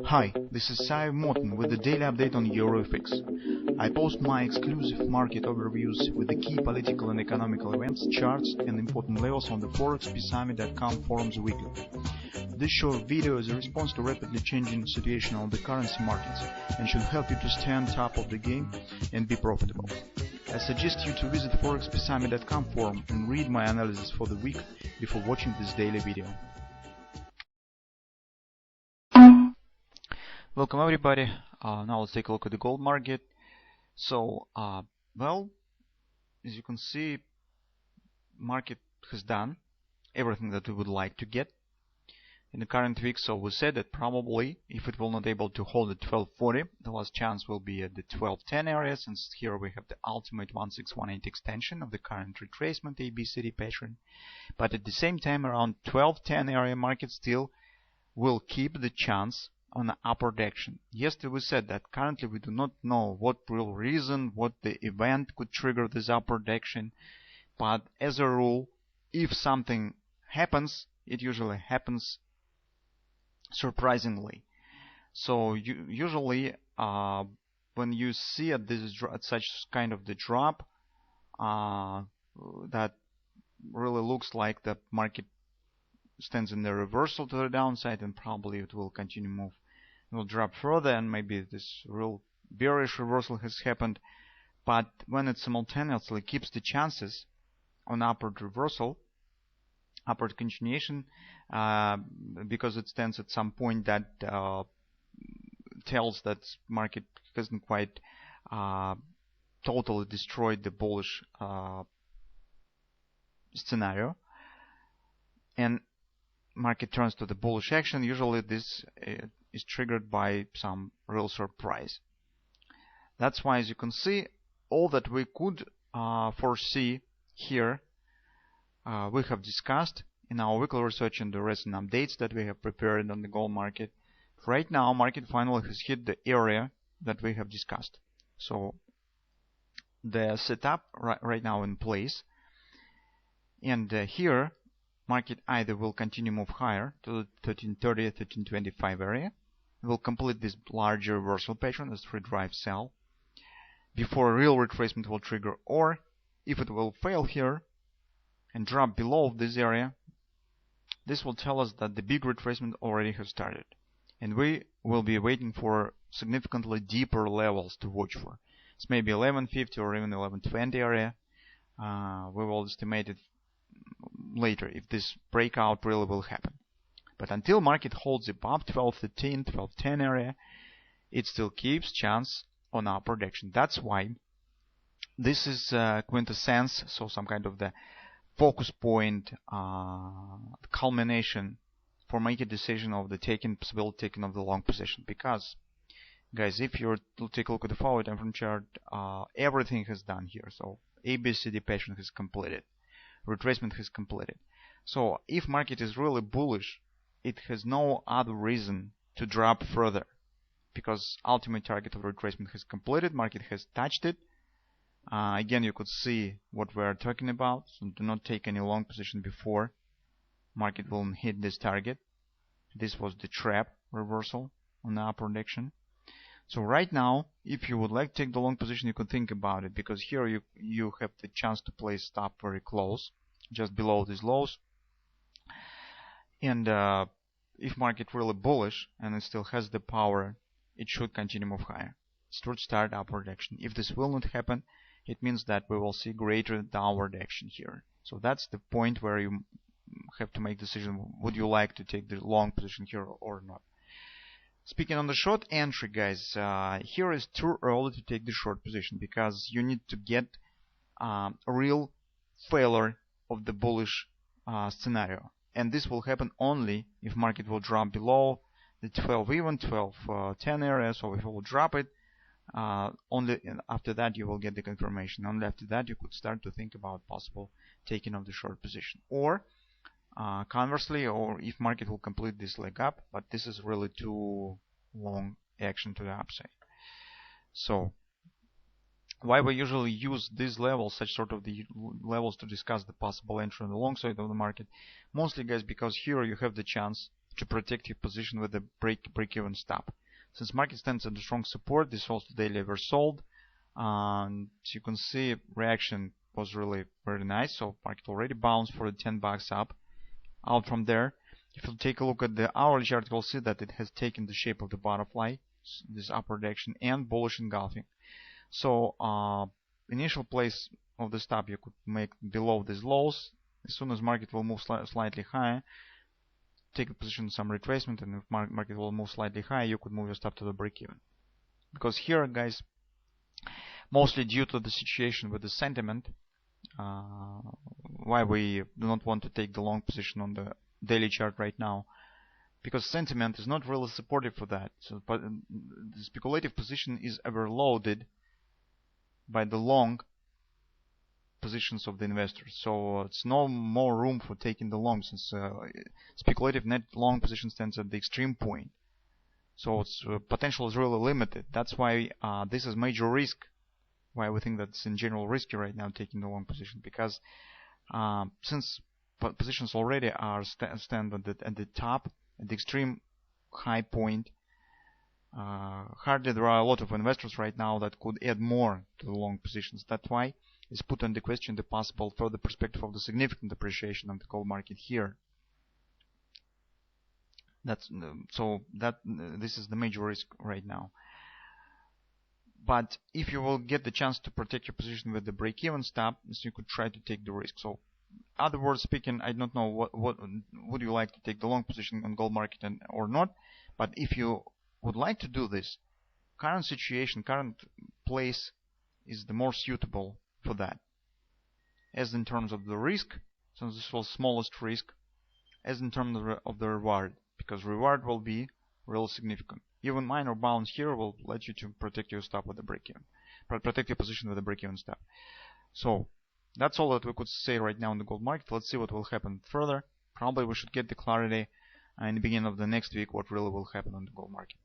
Hi, this is Sive Morten with the daily update on EuroFX. I post my exclusive market overviews with the key political and economical events, charts and important levels on the ForexPeaceArmy.com forums weekly. This short video is a response to rapidly changing situation on the currency markets and should help you to stay on top of the game and be profitable. I suggest you to visit ForexPeaceArmy.com forum and read my analysis for the week before watching this daily video. Welcome everybody. Now let's take a look at the gold market. So, well, as you can see, market has done everything that we would like to get in the current week. So we said that probably if it will not able to hold at 1240, the last chance will be at the 1210 area, since here we have the ultimate 1618 extension of the current retracement ABCD pattern. But at the same time, around 1210 area, market still will keep the chance on the upward action. Yesterday we said that currently we do not know what real reason, what the event could trigger this upward action, but as a rule, if something happens, it usually happens surprisingly. So usually when you see at such kind of the drop that really looks like the market stands in the reversal to the downside, and probably it will continue move. It will drop further, and maybe this real bearish reversal has happened. But when it simultaneously keeps the chances on upward reversal, upward continuation, because it stands at some point that tells that market hasn't quite totally destroyed the bullish scenario, and market turns to the bullish action. Usually this is triggered by some real surprise. That's why, as you can see, all that we could foresee here we have discussed in our weekly research and the recent updates that we have prepared on the gold market. Right now, market finally has hit the area that we have discussed. So the setup right now in place, and here market either will continue move higher to the 1330, 1325 area, will complete this larger reversal pattern as 3-drive sell before a real retracement will trigger, or if it will fail here and drop below this area, this will tell us that the big retracement already has started, and we will be waiting for significantly deeper levels to watch for. It's maybe 1150 or even 1120 area. We will estimate it later if this breakout really will happen. But until market holds above 1213, 1210 area, it still keeps chance on upward action. That's why this is quintessence, so some kind of the focus point, culmination for making a decision of the possibility taking of the long position. Because, guys, if you take a look at the forward time frame chart, everything has done here. So ABCD pattern has completed, retracement has completed. So if market is really bullish, it has no other reason to drop further, because ultimate target of retracement has completed, market has touched it. Again, you could see what we are talking about, so do not take any long position before market will hit this target. This was the trap reversal on the upward action. So right now, if you would like to take the long position, you could think about it, because here you have the chance to place stop very close, just below these lows. And if market really bullish and it still has the power, it should continue move higher. It should start upward action. If this will not happen, it means that we will see greater downward action here. So that's the point where you have to make decision, would you like to take the long position here or not. Speaking on the short entry, guys, here is too early to take the short position, because you need to get a real failure of the bullish scenario, and this will happen only if market will drop below the 12 even 1210 area. So if it will drop it, only after that you will get the confirmation. Only after that you could start to think about possible taking of the short position, or conversely, or if market will complete this leg up, but this is really too long action to the upside. So why we usually use these levels, such sort of the levels, to discuss the possible entry on the long side of the market? Mostly, guys, because here you have the chance to protect your position with the break-even stop. Since market stands at a strong support, this also daily oversold. And as you can see, reaction was really very nice. So market already bounced for the $10 up. Out from there, if you take a look at the hourly chart, you'll see that it has taken the shape of the butterfly, this upward direction, and bullish engulfing. So initial place of the stop you could make below these lows. As soon as market will move slightly higher, take a position some retracement, and if market will move slightly higher, you could move your stop to the break even. Because here, guys, mostly due to the situation with the sentiment, why we do not want to take the long position on the daily chart right now, because sentiment is not really supportive for that. So, but the speculative position is overloaded by the long positions of the investors. So it's no more room for taking the long, since speculative net long position stands at the extreme point. So its potential is really limited. That's why this is major risk. Why we think that it's in general risky right now taking the long position, because since positions already are stand at the top, at the extreme high point, hardly there are a lot of investors right now that could add more to the long positions. That's why it's put under question the possible further perspective of the significant appreciation of the gold market here. That's this is the major risk right now. But if you will get the chance to protect your position with the break-even stop, so you could try to take the risk. So, other words speaking, I don't know what would you like to take the long position on gold market or not. But if you would like to do this, current situation, current place is the more suitable for that. As in terms of the risk, since this was smallest risk, as in terms of the reward, because reward will be real significant. Even minor bounce here will let you to protect your stop with the break-even, protect your position with the break-even stop. So that's all that we could say right now in the gold market. Let's see what will happen further. Probably we should get the clarity in the beginning of the next week what really will happen on the gold market.